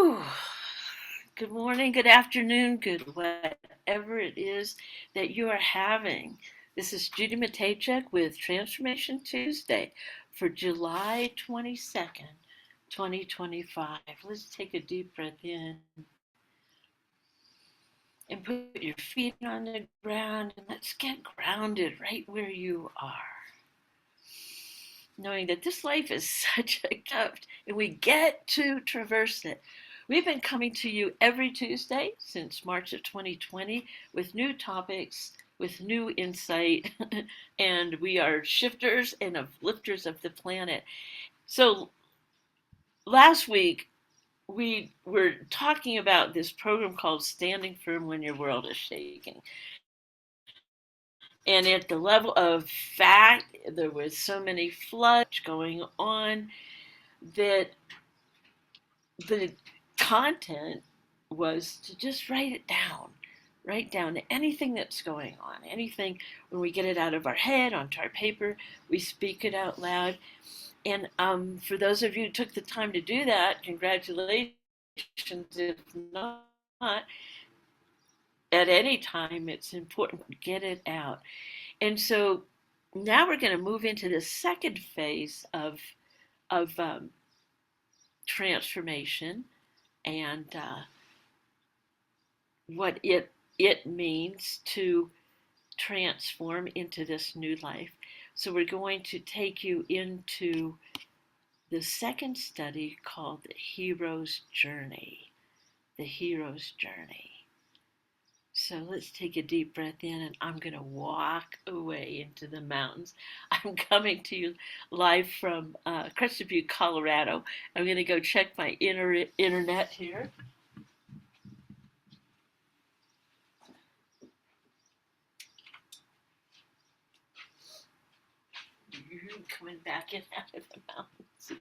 Whew. Good morning, good afternoon, good whatever it is that you are having. This is Judy Matejczak with Transformation Tuesday for July 22nd, 2025. Let's take a deep breath in and put your feet on the ground and let's get grounded right where you are. Knowing that this life is such a gift and we get to traverse it. We've been coming to you every Tuesday since March of 2020 with new topics, with new insight, and we are shifters and lifters of the planet. So last week, we were talking about this program called Standing Firm When Your World is Shaking. And at the level of fact, there was so many floods going on that the content was to just write down anything that's going on, anything when we get it out of our head onto our paper, we speak it out loud. And for those of you who took the time to do that, congratulations. If not, at any time, it's important to get it out. And so now we're going to move into the second phase of transformation and what it means to transform into this new life. So we're going to take you into the second study called the Hero's Journey. The Hero's Journey. So let's take a deep breath in, and I'm going to walk away into the mountains. I'm coming to you live from Crested Butte, Colorado. I'm going to go check my internet here. Coming back in out of the mountains.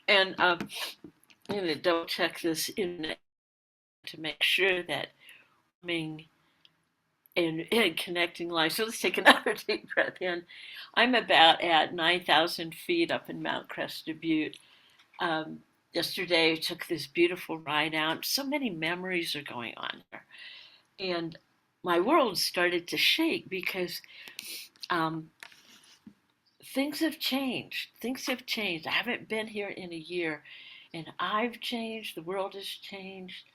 And I'm going to double check this internet to make sure that I'm and connecting live. So let's take another deep breath in. I'm about at 9,000 feet up in Mount Crested Butte. Yesterday I took this beautiful ride out. So many memories are going on there. And my world started to shake because things have changed. Things have changed. I haven't been here in a year, and I've changed. The world has changed.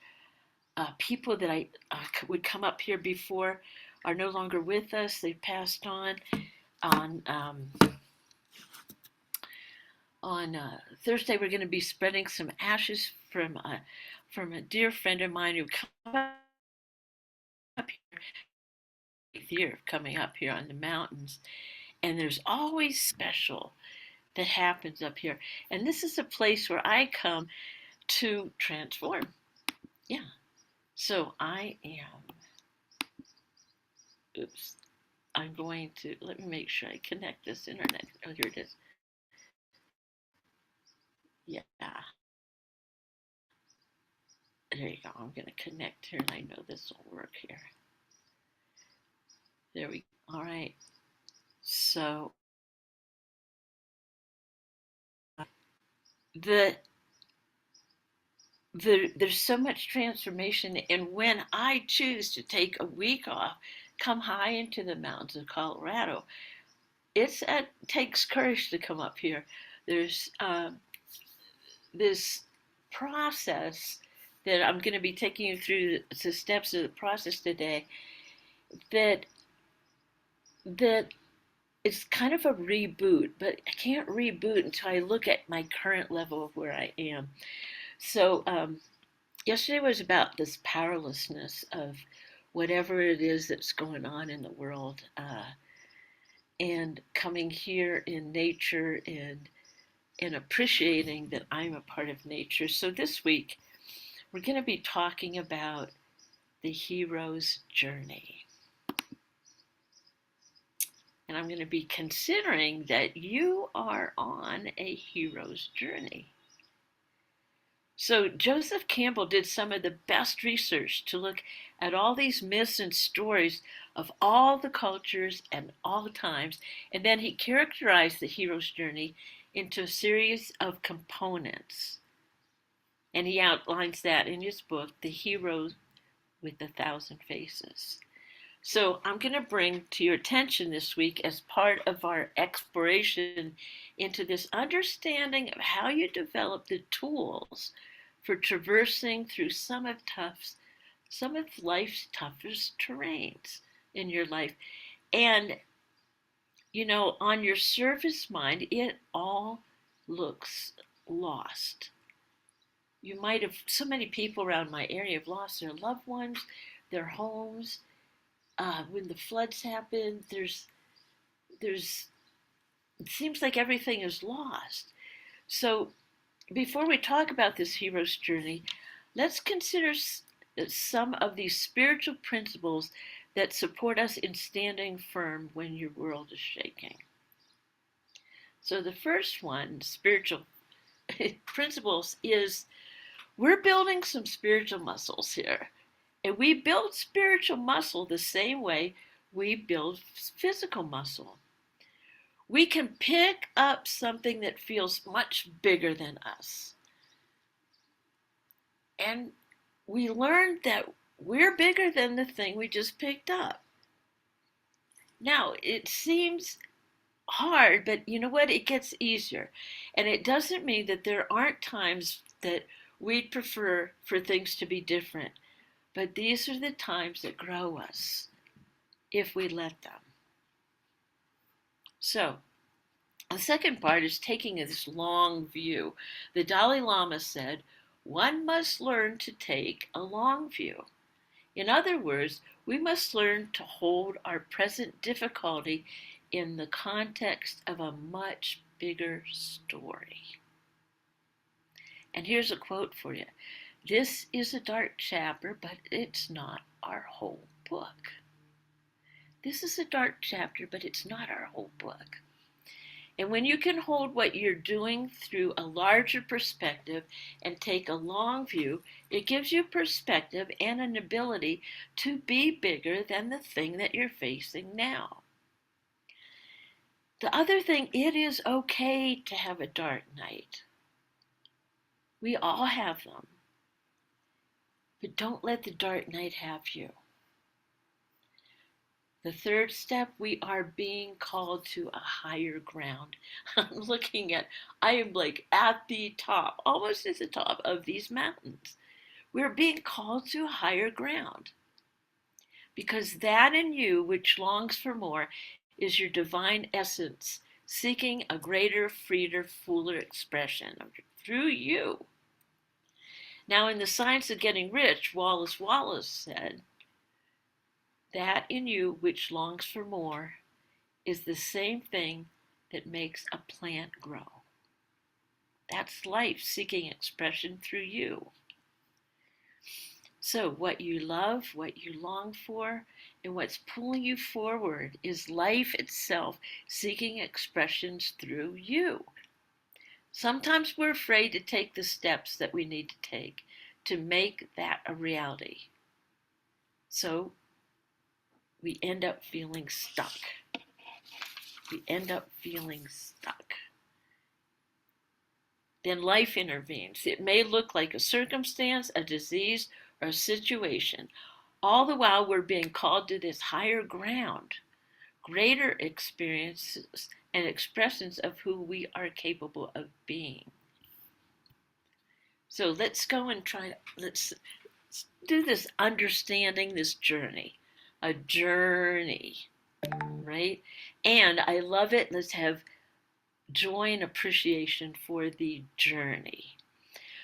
People that I would come up here before are no longer with us. They've passed on. On Thursday, we're going to be spreading some ashes from a dear friend of mine who come up here, coming up here on the mountains. And there's always special that happens up here. And this is a place where I come to transform. Yeah. So I am, I'm going to, let me make sure I connect this internet. Oh, here it is. Yeah. There you go. I'm going to connect here and I know this will work here. There we go. All right. So there's so much transformation, and when I choose to take a week off, come high into the mountains of Colorado, it takes courage to come up here. There's this process that I'm going to be taking you through the steps of the process today that it's kind of a reboot, but I can't reboot until I look at my current level of where I am. So yesterday was about this powerlessness of whatever it is that's going on in the world, and coming here in nature and appreciating that I'm a part of nature. So this week we're going to be talking about the hero's journey. And I'm going to be considering that you are on a hero's journey. So Joseph Campbell did some of the best research to look at all these myths and stories of all the cultures and all times. And then he characterized the hero's journey into a series of components. And he outlines that in his book, The Hero with a Thousand Faces. So I'm going to bring to your attention this week, as part of our exploration into this understanding of how you develop the tools for traversing through some of life's toughest terrains in your life. And, on your surface mind, it all looks lost. You might have, so many people around my area have lost their loved ones, their homes. When the floods happen, it seems like everything is lost. So before we talk about this hero's journey, let's consider some of these spiritual principles that support us in standing firm when your world is shaking. So the first one, spiritual principles, is we're building some spiritual muscles here. And we build spiritual muscle the same way we build physical muscle. We can pick up something that feels much bigger than us. And we learned that we're bigger than the thing we just picked up. Now, it seems hard, but you know what? It gets easier. And it doesn't mean that there aren't times that we'd prefer for things to be different. But these are the times that grow us, if we let them. So, the second part is taking this long view. The Dalai Lama said, one must learn to take a long view. In other words, we must learn to hold our present difficulty in the context of a much bigger story. And here's a quote for you. This is a dark chapter, but it's not our whole book. This is a dark chapter, but it's not our whole book. And when you can hold what you're doing through a larger perspective and take a long view, it gives you perspective and an ability to be bigger than the thing that you're facing now. The other thing, it is okay to have a dark night. We all have them. But don't let the dark night have you. The third step, we are being called to a higher ground. I am like at the top, almost at the top of these mountains. We're being called to a higher ground. Because that in you, which longs for more, is your divine essence, seeking a greater, freer, fuller expression through you. Now, in The Science of Getting Rich, Wallace said, that in you which longs for more is the same thing that makes a plant grow. That's life seeking expression through you. So what you love, what you long for, and what's pulling you forward is life itself seeking expressions through you. Sometimes we're afraid to take the steps that we need to take to make that a reality. So we end up feeling stuck. Then life intervenes. It may look like a circumstance, a disease, or a situation. All the while we're being called to this higher ground, greater experiences and expressions of who we are capable of being. So let's go and let's do this understanding this journey. A journey, right? And I love it. Let's have joy and appreciation for the journey.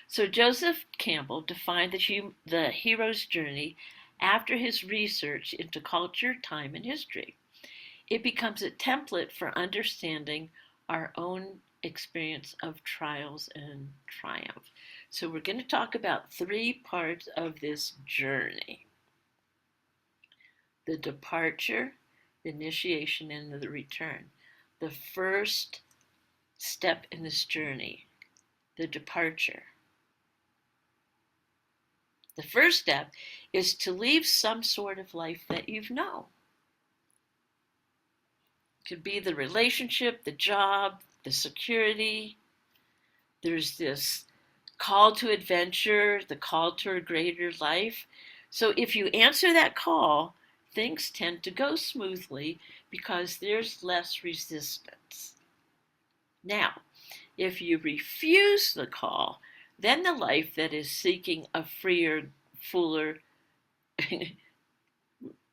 So Joseph Campbell defined the hero's journey after his research into culture, time, and history. It becomes a template for understanding our own experience of trials and triumph. So we're going to talk about 3 parts of this journey: the departure, the initiation, and the return. The first step in this journey, the departure. The first step is to leave some sort of life that you've known. Could be the relationship, the job, the security. There's this call to adventure, the call to a greater life. So if you answer that call, things tend to go smoothly because there's less resistance. Now, if you refuse the call, then the life that is seeking a freer, fuller,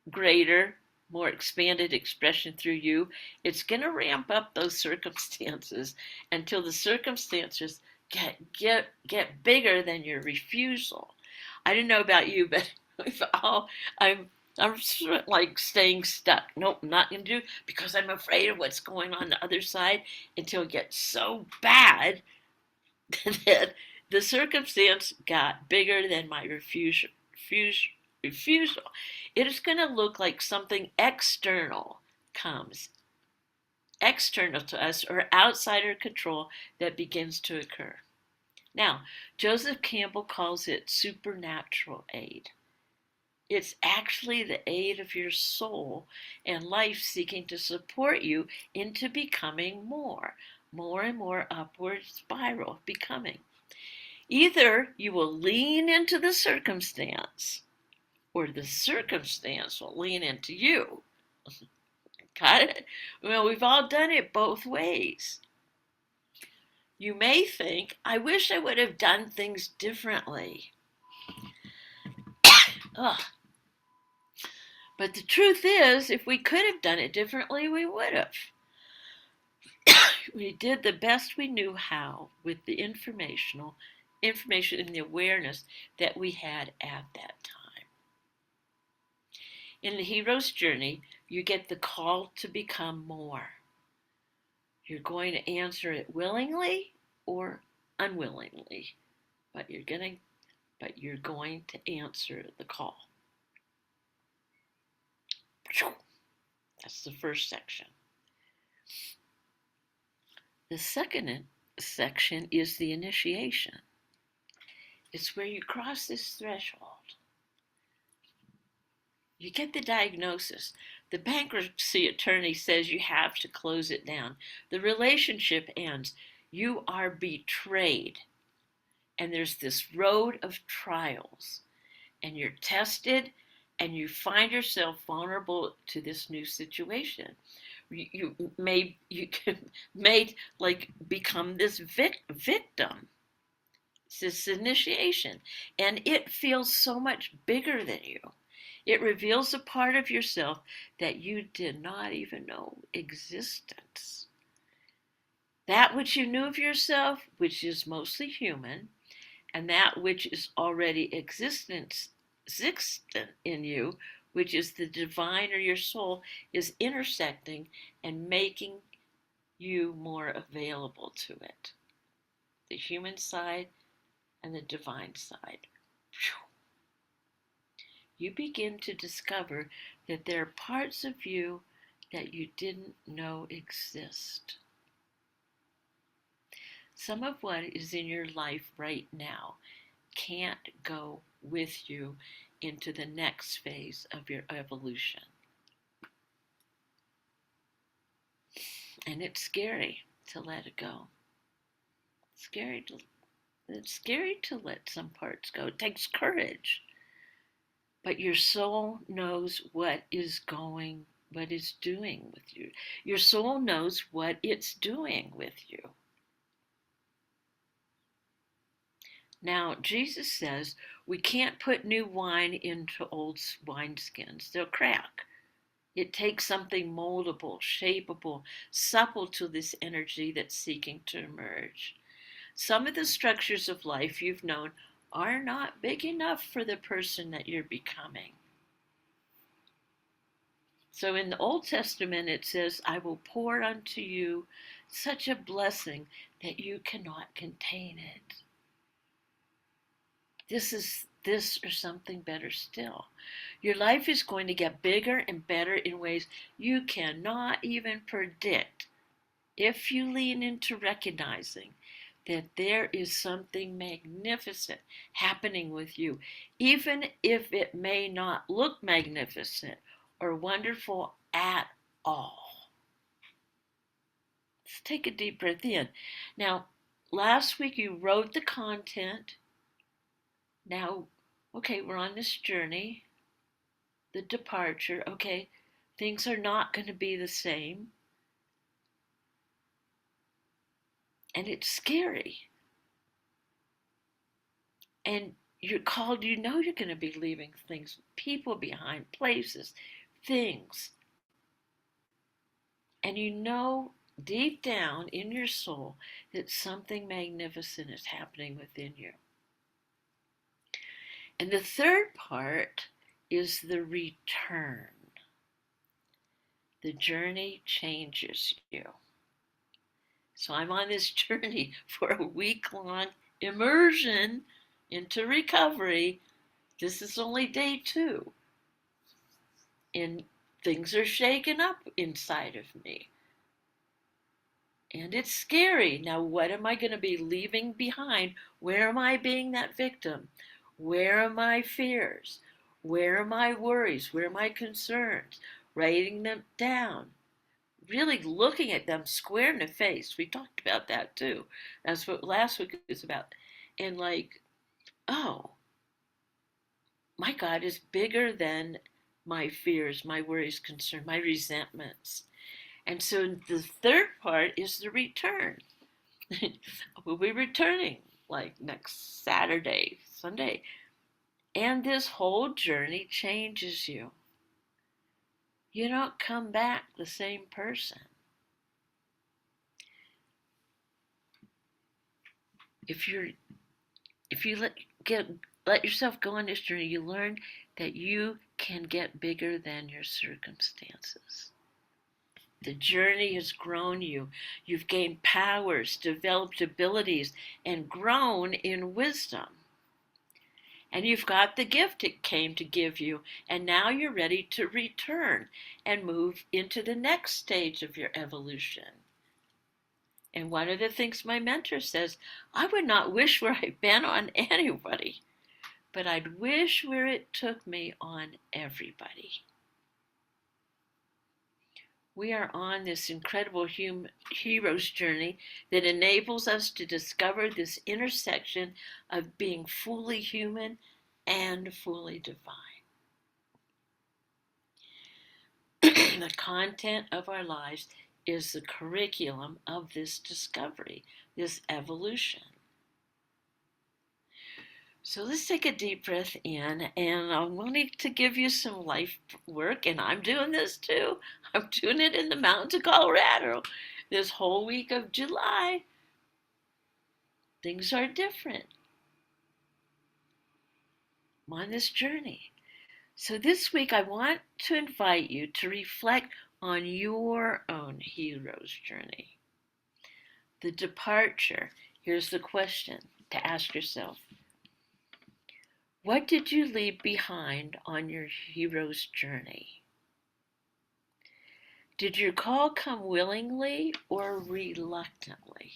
greater, more expanded expression through you, it's going to ramp up those circumstances until the circumstances get bigger than your refusal. I don't know about you, but I'm like staying stuck. Nope, I'm not going to do it because I'm afraid of what's going on the other side until it gets so bad that the circumstance got bigger than my refusal. It is going to look like something external comes, external to us or outside our control that begins to occur. Now, Joseph Campbell calls it supernatural aid. It's actually the aid of your soul and life seeking to support you into becoming more and more upward spiral of becoming. Either you will lean into the circumstance or the circumstance will lean into you. Got it? Well, we've all done it both ways. You may think, I wish I would have done things differently. Ugh. But the truth is, if we could have done it differently, we would have. We did the best we knew how with the information and the awareness that we had at that time. In the hero's journey, you get the call to become more. You're going to answer it willingly or unwillingly, but you're going to answer the call. That's the first section. The second section is the initiation. It's where you cross this threshold. You get the diagnosis. The bankruptcy attorney says you have to close it down. The relationship ends. You are betrayed. And there's this road of trials. And you're tested and you find yourself vulnerable to this new situation. You may like become this victim. It's this initiation, and it feels so much bigger than you. It reveals a part of yourself that you did not even know existence. That which you knew of yourself, which is mostly human, and that which is already existent in you, which is the divine or your soul, is intersecting and making you more available to it. The human side and the divine side. You begin to discover that there are parts of you that you didn't know exist. Some of what is in your life right now can't go with you into the next phase of your evolution. And it's scary to let it go. It's scary to let some parts go. It takes courage. But your soul knows what is doing with you. Your soul knows what it's doing with you. Now, Jesus says we can't put new wine into old wineskins. They'll crack. It takes something moldable, shapeable, supple to this energy that's seeking to emerge. Some of the structures of life you've known are not big enough for the person that you're becoming. So in the Old Testament it says, I will pour unto you such a blessing that you cannot contain it. This or something better still. Your life is going to get bigger and better in ways you cannot even predict if you lean into recognizing that there is something magnificent happening with you, even if it may not look magnificent or wonderful at all. Let's take a deep breath in. Now, last week you wrote the content. Now, okay, we're on this journey, the departure. Okay, things are not going to be the same. And it's scary. And you're called, you know you're going to be leaving things, people behind, places, things. And you know deep down in your soul that something magnificent is happening within you. And the third part is the return. The journey changes you. So I'm on this journey for a week-long immersion into recovery. This is only day 2. And things are shaken up inside of me. And it's scary. Now, what am I going to be leaving behind? Where am I being that victim? Where are my fears? Where are my worries? Where are my concerns? Writing them down. Really looking at them square in the face. We talked about that too. That's what last week was about. And like, oh, my God is bigger than my fears, my worries, concerns, my resentments. And so the third part is the return. We'll be returning like next Saturday, Sunday. And this whole journey changes you. You don't come back the same person. If you let yourself go on this journey, you learn that you can get bigger than your circumstances. The journey has grown you. You've gained powers, developed abilities, and grown in wisdom. And you've got the gift it came to give you, and now you're ready to return and move into the next stage of your evolution. And one of the things my mentor says, I would not wish where I've been on anybody, but I'd wish where it took me on everybody. We are on this incredible hero's journey that enables us to discover this intersection of being fully human and fully divine. The content of our lives is the curriculum of this discovery, this evolution. So let's take a deep breath in, and I'm wanting to give you some life work, and I'm doing this too. I'm doing it in the mountains of Colorado this whole week of July. Things are different. I'm on this journey. So this week I want to invite you to reflect on your own hero's journey. The departure. Here's the question to ask yourself. What did you leave behind on your hero's journey? Did your call come willingly or reluctantly?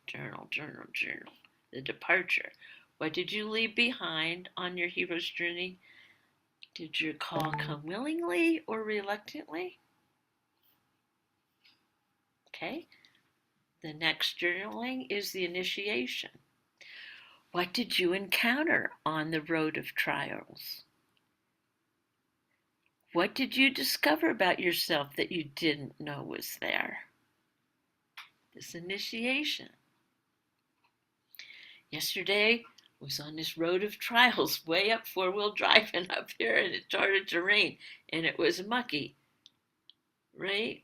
Journal, journal, journal. The departure. What did you leave behind on your hero's journey? Did your call come willingly or reluctantly? Okay. The next journaling is the initiation. What did you encounter on the road of trials? What did you discover about yourself that you didn't know was there? This initiation. Yesterday was on this road of trials, way up 4-wheel driving up here, and it started to rain, and it was mucky, right?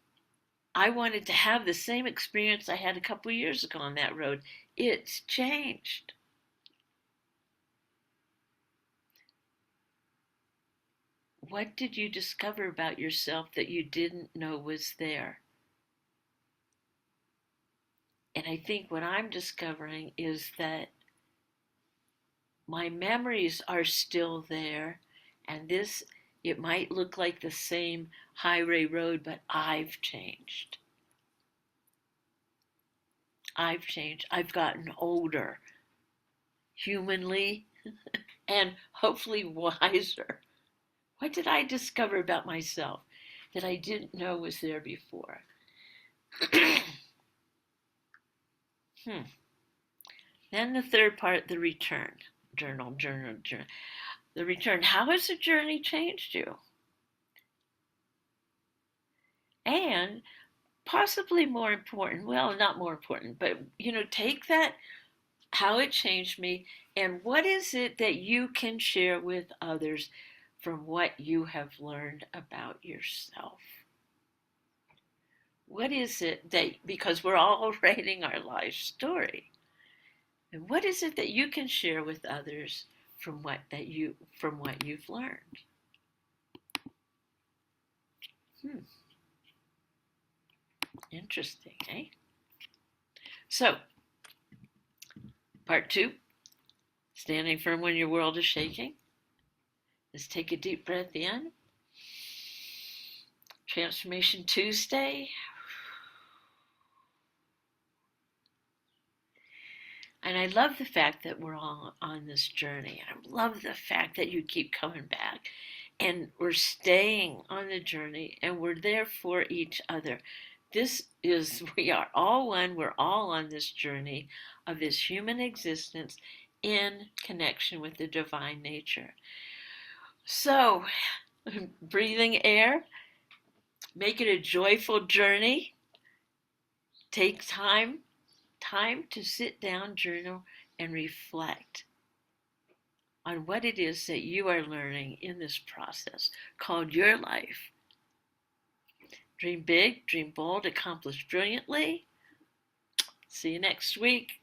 I wanted to have the same experience I had a couple years ago on that road. It's changed. What did you discover about yourself that you didn't know was there? And I think what I'm discovering is that my memories are still there, and it might look like the same highway road, but I've changed. I've changed. I've gotten older, humanly, and hopefully wiser. What did I discover about myself that I didn't know was there before? Then the third part, the return. Journal. The return. How has the journey changed you? And possibly more important, well, not more important, but take that, how it changed me, and what is it that you can share with others from what you have learned about yourself? What is it that, because we're all writing our life story, and what is it that you can share with others from what you've learned? Hmm, interesting, eh? So, part two, standing firm when your world is shaking. Let's take a deep breath in. Transformation Tuesday. And I love the fact that we're all on this journey. I love the fact that you keep coming back and we're staying on the journey and we're there for each other. We are all one. We're all on this journey of this human existence in connection with the divine nature. So, breathing air, make it a joyful journey. Take time to sit down, journal, and reflect on what it is that you are learning in this process called your life. Dream big, dream bold, accomplish brilliantly. See you next week.